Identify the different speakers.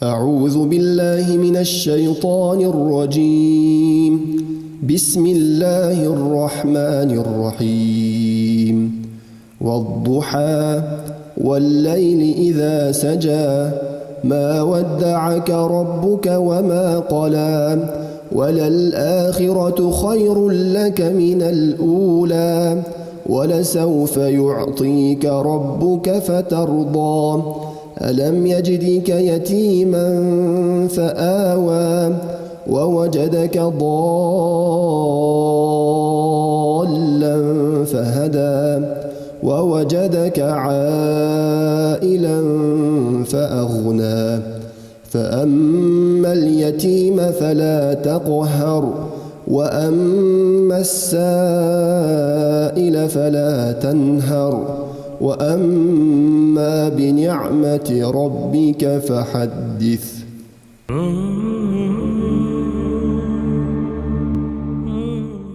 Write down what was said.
Speaker 1: أعوذ بالله من الشيطان الرجيم. بسم الله الرحمن الرحيم. والضحى والليل إذا سجى ما ودعك ربك وما قلى وللآخرة خير لك من الأولى ولسوف يعطيك ربك فترضى ألم يجدك يتيما فآوى ووجدك ضالا فهدى ووجدك عائلا فأغنى فأما اليتيم فلا تقهر وأما السائل فلا تنهر وأما بنعمة ربك فحدث.